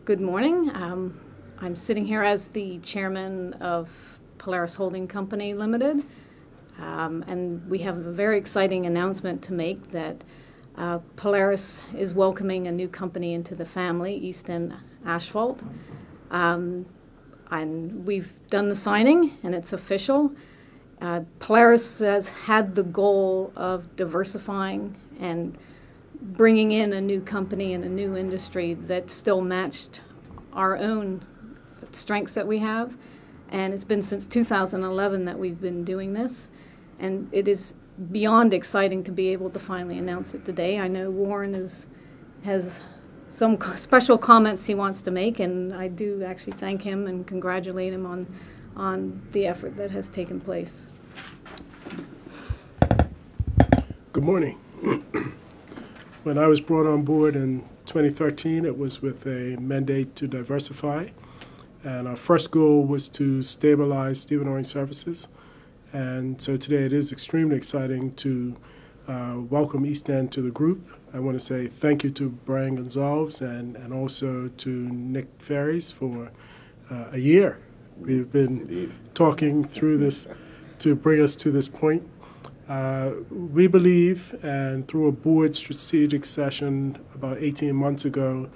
Good morning. I'm sitting here as the chairman of Polaris Holding Company Limited, and we have a very exciting announcement to make that Polaris is welcoming a new company into the family, East End Asphalt. And we've done the signing, and it's official. Polaris has had the goal of diversifying and bringing in a new company and a new industry that still matched our own strengths that we have. And it's been since 2011 that we've been doing this. And it is beyond exciting to be able to finally announce it today. I know Warren has some special comments he wants to make, and I do actually thank him and congratulate him on the effort that has taken place. Good morning. When I was brought on board in 2013, it was with a mandate to diversify. And our first goal was to stabilize Stephen Owing Services. And so today it is extremely exciting to welcome East End to the group. I want to say thank you to Brian Gonzalez and also to Nick Ferries for a year. We've been talking through this to bring us to this point. We believe, and through a board strategic session about 18 months ago,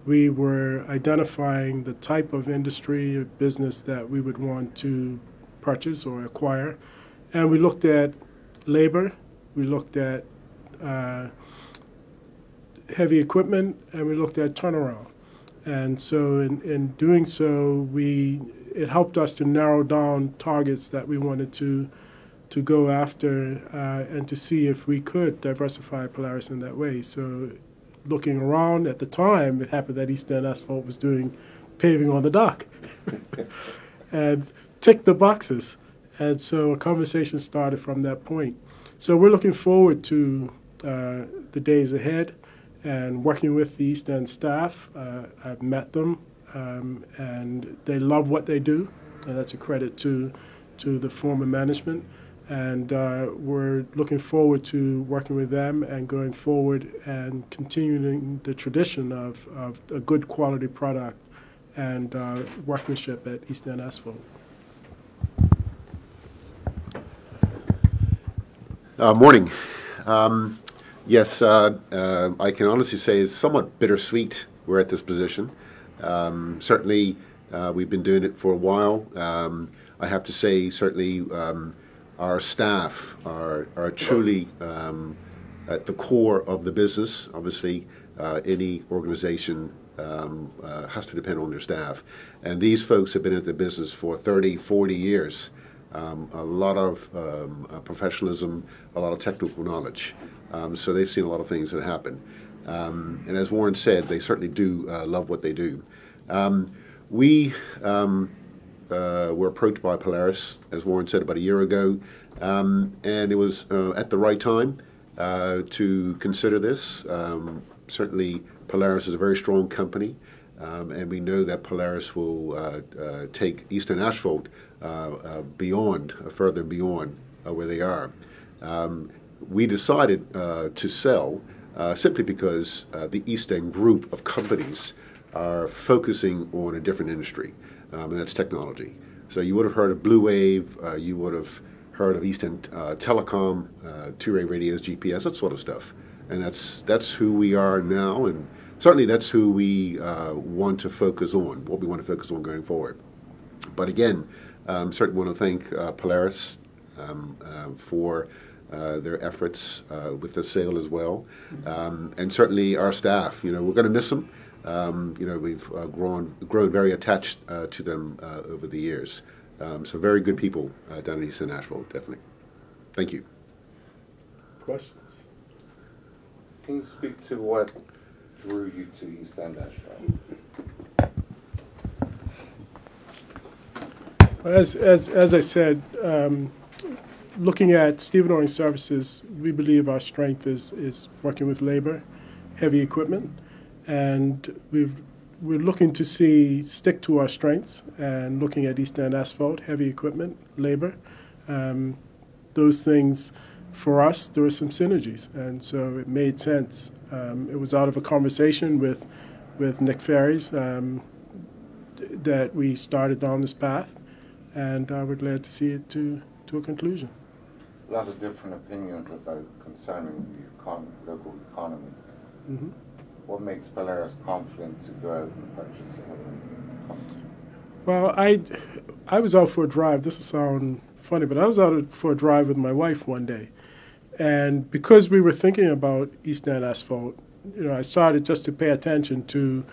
we were identifying the type of industry or business that we would want to purchase or acquire. And we looked at labor, we looked at heavy equipment, and we looked at turnaround. And so in doing so, it helped us to narrow down targets that we wanted to go after and to see if we could diversify Polaris in that way. So looking around at the time, it happened that East End Asphalt was doing paving on the dock and ticked the boxes. And so a conversation started from that point. So we're looking forward to the days ahead and working with the East End staff. I've met them, and they love what they do, and that's a credit to the former management. And we're looking forward to working with them and going forward and continuing the tradition of a good quality product and workmanship at East End Asphalt. Morning. Yes, I can honestly say it's somewhat bittersweet we're at this position. Certainly, we've been doing it for a while. I have to say, certainly, our staff are truly at the core of the business. Obviously, any organization has to depend on their staff. And these folks have been at the business for 30, 40 years. A lot of professionalism, a lot of technical knowledge. So they've seen a lot of things that happen. And as Warren said, they certainly do love what they do. We were approached by Polaris, as Warren said, about a year ago, and it was at the right time to consider this. Certainly, Polaris is a very strong company, and we know that Polaris will take East End Asphalt further beyond where they are. We decided to sell simply because the East End group of companies are focusing on a different industry. And that's technology. So you would have heard of Blue Wave, you would have heard of East End Telecom, two-way radios, GPS, that sort of stuff. And that's who we are now, and certainly that's who we want to focus on, what we want to focus on going forward. But again, certainly want to thank Polaris for their efforts with the sale as well, and certainly our staff. You know, we're going to miss them. We've grown very attached to them over the years. So very good people down in East End Asphalt, definitely. Thank you. Questions? Can you speak to what drew you to East End Asphalt? As I said, looking at Stephen Owing Services, we believe our strength is working with labor, heavy equipment. And we're looking to stick to our strengths and looking at East End Asphalt, heavy equipment, labor. Those things, for us, there were some synergies. And so it made sense. It was out of a conversation with with Nick Ferries that we started down this path, and we're glad to see it to a conclusion. A lot of different opinions about concerning the local economy. Mm-hmm. What makes Polaris confident to go out and purchase a company? Well, I was out for a drive. This will sound funny, but I was out for a drive with my wife one day, and because we were thinking about East End Asphalt, I started just to pay attention to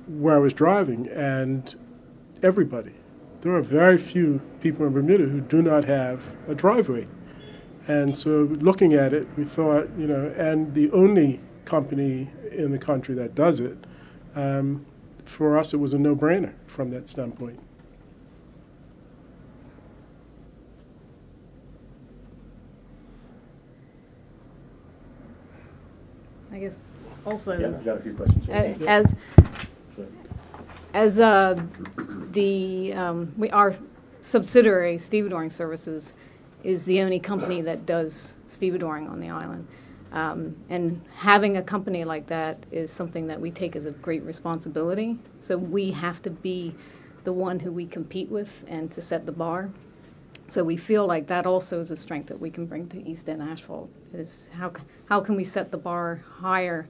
where I was driving, and everybody. There are very few people in Bermuda who do not have a driveway. And so looking at it, we thought, and the only company in the country that does it, for us it was a no-brainer from that standpoint. I guess also Yeah, I've got a few questions. as our subsidiary, stevedoring services, is the only company that does stevedoring on the island. And having a company like that is something that we take as a great responsibility. So we have to be the one who we compete with and to set the bar. So we feel like that also is a strength that we can bring to East End Asphalt, is how can we set the bar higher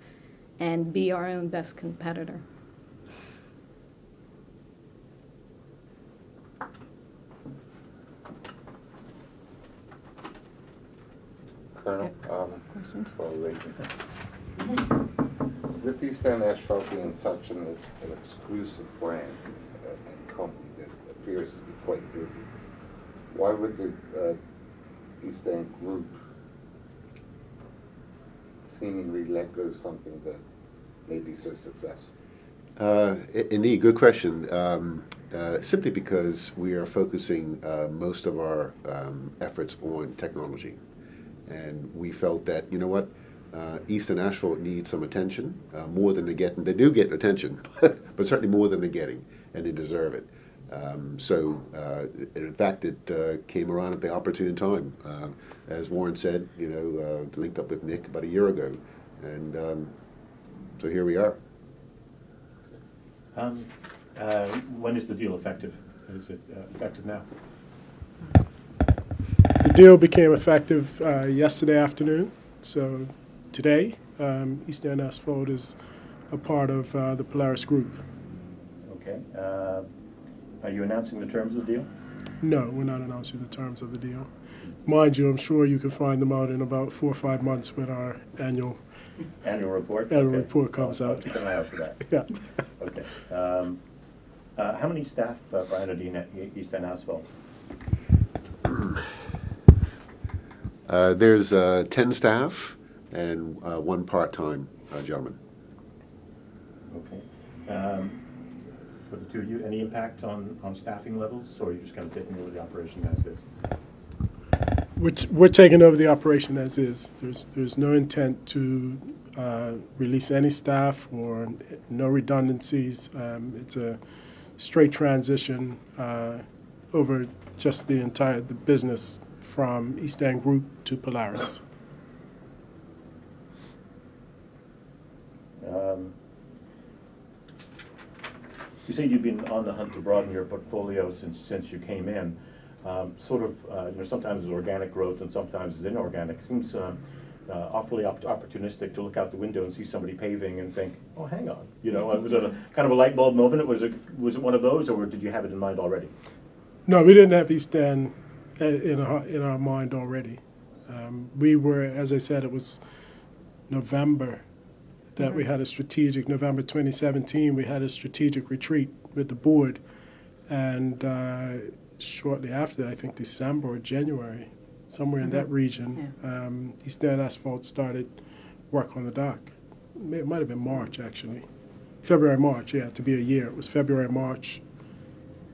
and be our own best competitor. Colonel, Questions? with East End Asphalt being such an exclusive brand and company that appears to be quite busy, why would the East End Group seemingly let go of something that may be so successful? Indeed, good question. Simply because we are focusing most of our efforts on technology. And we felt that, Eastern Asphalt needs some attention, more than they're getting. They do get attention, but certainly more than they're getting, and they deserve it. In fact, it came around at the opportune time. As Warren said, linked up with Nick about a year ago, and so here we are. When is the deal effective? Is it effective now? The deal became effective yesterday afternoon. So today, East End Asphalt is a part of the Polaris group. Okay. Are you announcing the terms of the deal? No, we're not announcing the terms of the deal. Mind you, I'm sure you can find them out in about 4 or 5 months when our annual report? report comes I'll out. keep an eye out for that. Yeah. Okay. How many staff, Brian, are you at East End Asphalt? There's 10 staff and 1 part-time gentleman. Okay. For the two of you, any impact on staffing levels, or are you just kind of taking over the operation as is? We're taking over the operation as is. There's no intent to release any staff or no redundancies. It's a straight transition over just the business from East End Group to Polaris. You said you've been on the hunt to broaden your portfolio since you came in. Sometimes it's organic growth and sometimes it's inorganic. It seems awfully opportunistic to look out the window and see somebody paving and think, oh, hang on. Was it a kind of a light bulb moment? Was it one of those, or did you have it in mind already? No, we didn't have East End in our mind already. We were, as I said, it was November that we had a strategic, November 2017, we had a strategic retreat with the board. And shortly after, I think December or January, somewhere in that region, East End Asphalt started work on the dock. It might have been March, actually. February, March, to be a year. It was February, March,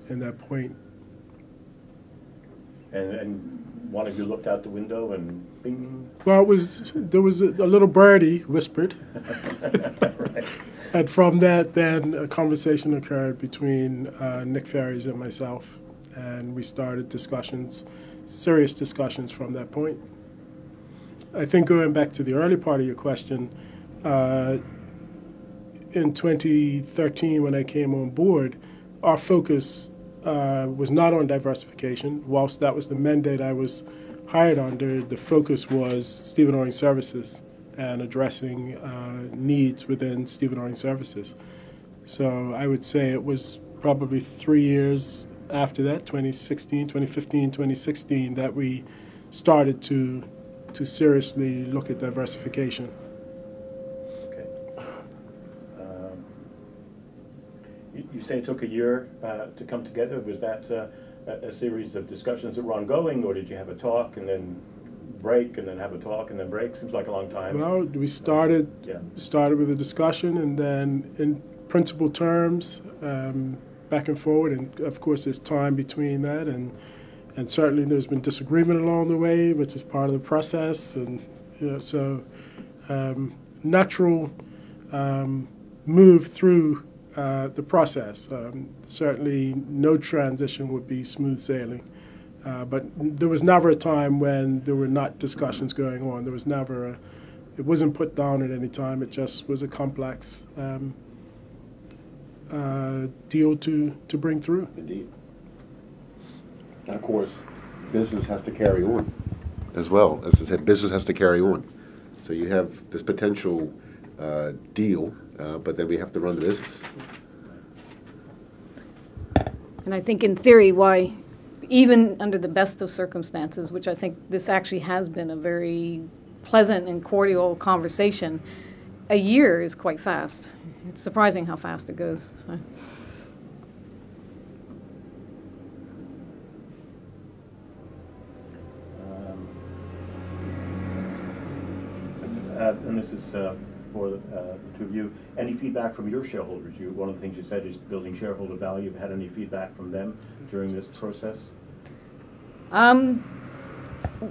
in that point. And one of you looked out the window and bing? Well, there was a little birdie whispered. Right. And from that, then a conversation occurred between Nick Ferries and myself. And we started serious discussions from that point. I think going back to the early part of your question, in 2013 when I came on board, our focus was not on diversification. Whilst that was the mandate I was hired under, the focus was Stephen Oring Services and addressing needs within Stephen Oring Services. So I would say it was probably 3 years after that, 2015, 2016, that we started to seriously look at diversification. Okay. You say it took a year to come together. Was that a series of discussions that were ongoing, or did you have a talk and then break and then have a talk and then break? Seems like a long time. Well, we started with a discussion, and then in principal terms, back and forward, and of course there's time between that, and certainly there's been disagreement along the way, which is part of the process, and so natural move through the process. Certainly no transition would be smooth sailing, but there was never a time when there were not discussions going on. There was never it wasn't put down at any time. It just was a complex deal to bring through. Indeed. And of course, business has to carry on as well. As I said, business has to carry on. So you have this potential deal, but then we have to run the business. And I think in theory why, even under the best of circumstances, which I think this actually has been a very pleasant and cordial conversation, a year is quite fast. It's surprising how fast it goes. So. And this is for the two of you. Any feedback from your shareholders? One of the things you said is building shareholder value. Have you had any feedback from them during this process?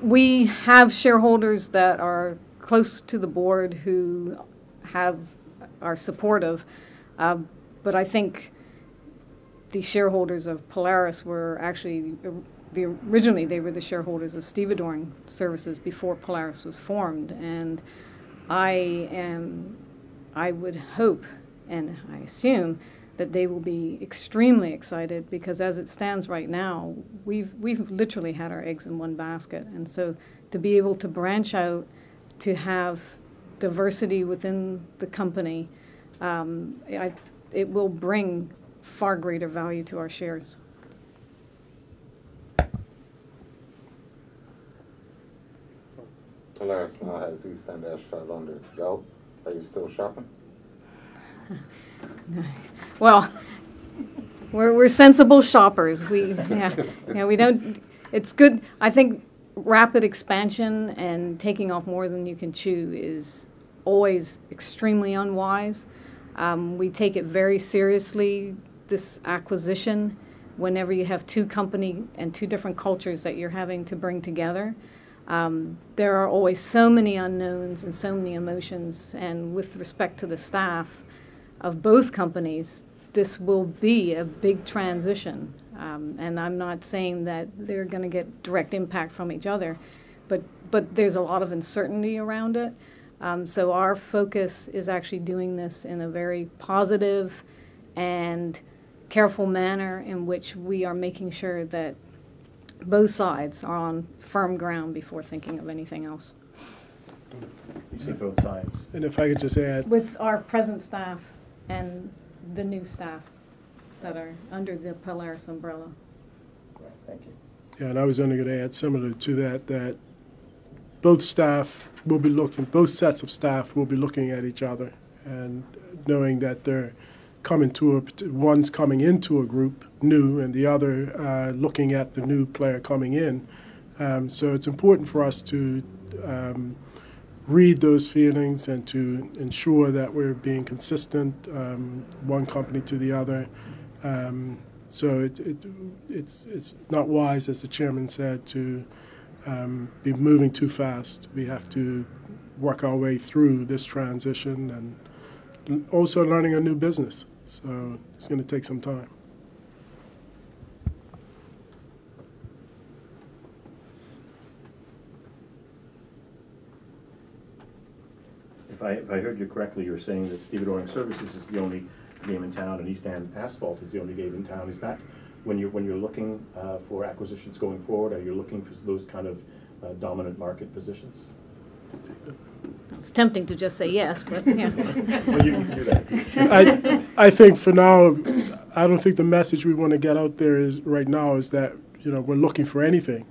We have shareholders that are close to the board who are supportive, but I think the shareholders of Polaris were actually originally they were the shareholders of Stevedoring Services before Polaris was formed, and I would hope and I assume that they will be extremely excited, because as it stands right now, we've literally had our eggs in one basket, and so to be able to branch out, to have diversity within the company, it will bring far greater value to our shares. Polaris now has East End Asphalt under its belt. Are you still shopping? Well, we're sensible shoppers. We don't. It's good. I think rapid expansion and taking off more than you can chew is always extremely unwise. We take it very seriously, this acquisition, whenever you have two company and two different cultures that you're having to bring together. There are always so many unknowns and so many emotions, and with respect to the staff of both companies, this will be a big transition. And I'm not saying that they're going to get direct impact from each other, but there's a lot of uncertainty around it. So our focus is actually doing this in a very positive and careful manner, in which we are making sure that both sides are on firm ground before thinking of anything else. You see both sides. And if I could just add, With our present staff and the new staff that are under the Polaris umbrella. Right, thank you. yeah, and I was only going to add similar to that both staff will be both sets of staff will be looking at each other and knowing that they're one's coming into a group new, and the other looking at the new player coming in. So it's important for us to read those feelings and to ensure that we're being consistent, one company to the other. So it's not wise, as the chairman said, to be moving too fast. We have to work our way through this transition, and also learning a new business. So it's going to take some time. if I heard you correctly, you were saying that Stevedoring Services is the only game in town, and East End Asphalt is the only game in town. Is that when you're looking for acquisitions going forward? Are you looking for those kind of dominant market positions? It's tempting to just say yes, but yeah. Well, you can do that. I think for now, I don't think the message we want to get out there is right now is that we're looking for anything.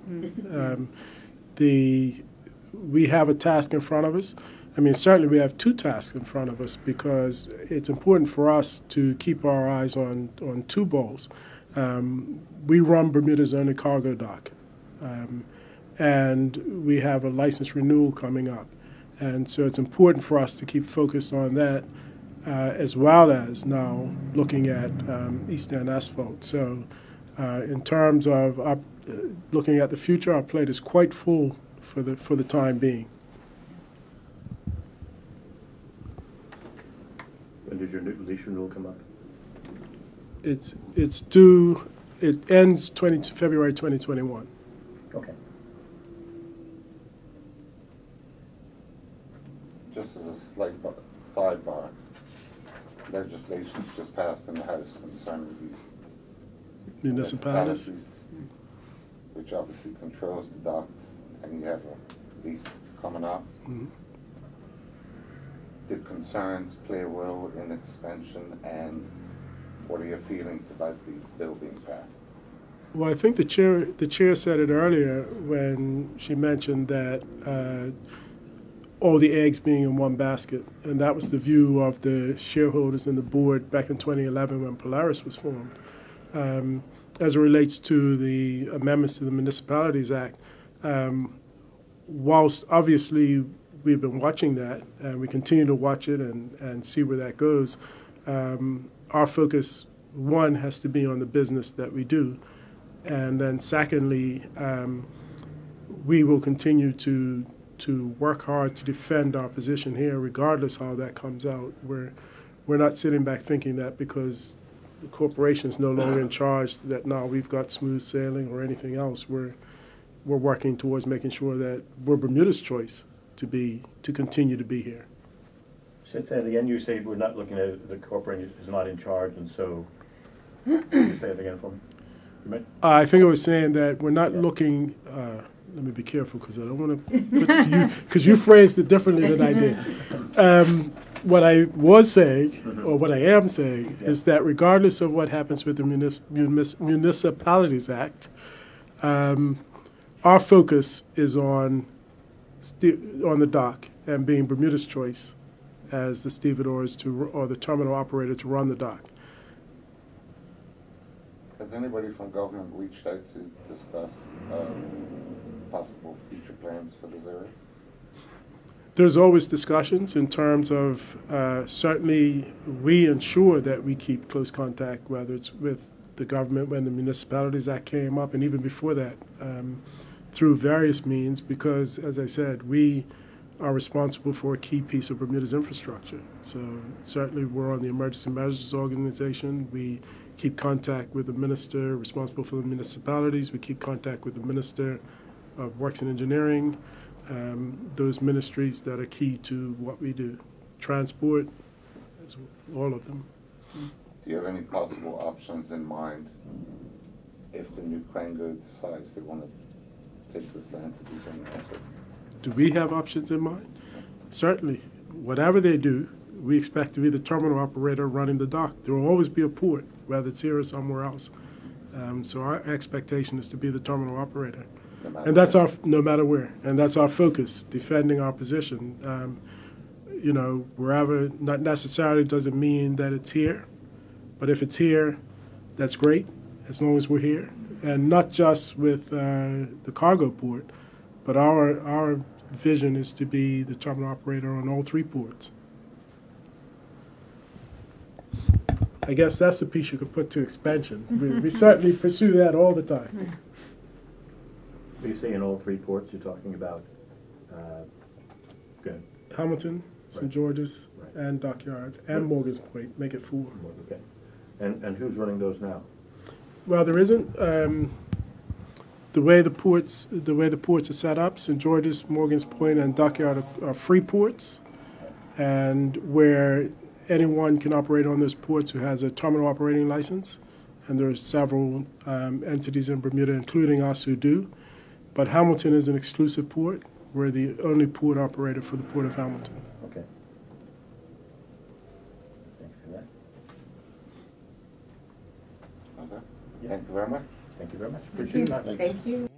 We have a task in front of us. I mean, certainly we have two tasks in front of us because it's important for us to keep our eyes on two balls. We run Bermuda's only cargo dock, and we have a license renewal coming up. And so it's important for us to keep focused on that, as well as now looking at East End Asphalt. So in terms of looking at the future, our plate is quite full for the time being. When does your lease renewal come up? It's due. It ends February 2021. Okay. Just as a slight sidebar, legislation's just passed in the House concerning the Municipalities. which obviously controls the docks, and you have a lease coming up. Mm-hmm. Did concerns play a role in expansion, and what are your feelings about the bill being passed? Well, I think the chair said it earlier when she mentioned that all the eggs being in one basket, and that was the view of the shareholders and the board back in 2011 when Polaris was formed. As it relates to the amendments to the Municipalities Act, whilst obviously we've been watching that, and we continue to watch it and see where that goes, our focus, one, has to be on the business that we do. And then secondly, we will continue to work hard to defend our position here, regardless how that comes out. We're not sitting back thinking that because the corporation is no longer in charge that now we've got smooth sailing or anything else. We're working towards making sure that we're Bermuda's choice to continue to be here. Say that again. You say we're not looking at the corporation is not in charge, and so. Can you say it again for me? I think I was saying that we're not looking. Let me be careful because I don't want to put you, because you phrased it differently than I did. What I was saying, or what I am saying, is that regardless of what happens with the Municipalities Act, our focus is on the dock and being Bermuda's choice as the stevedores or the terminal operator to run the dock. Has anybody from government reached out to discuss possible future plans for this area? There's always discussions in terms of certainly we ensure that we keep close contact, whether it's with the government when the Municipalities Act came up and even before that, through various means, because, as I said, we are responsible for a key piece of Bermuda's infrastructure. So certainly we're on the Emergency Measures Organization. We keep contact with the minister responsible for the municipalities. We keep contact with the Minister of Works and Engineering, those ministries that are key to what we do. Transport, all of them. Do you have any possible options in mind if the new Crango decides they want to take this land to do something else with it? Do we have options in mind? Certainly. Whatever they do, we expect to be the terminal operator running the dock. There will always be a port, whether it's here or somewhere else. So our expectation is to be the terminal operator. And that's no matter where. And that's our focus, defending our position. Wherever, not necessarily doesn't mean that it's here, but if it's here, that's great, as long as we're here. And not just with the cargo port, but our vision is to be the terminal operator on all three ports. I guess that's the piece you could put to expansion. We certainly pursue that all the time. So you say in all three ports you're talking about good. Hamilton, St. George's, and Dockyard, and Morgan's Point. Make it 4. Okay. And who's running those now? Well, there isn't. The way the ports are set up, St. George's, Morgan's Point, and Dockyard are free ports, and where anyone can operate on those ports who has a terminal operating license. And there are several entities in Bermuda, including us, who do. But Hamilton is an exclusive port. We're the only port operator for the Port of Hamilton. Okay. Thank you for that. Okay. Yeah. Thank you very much. Thank you very much. Appreciate it. Thank you.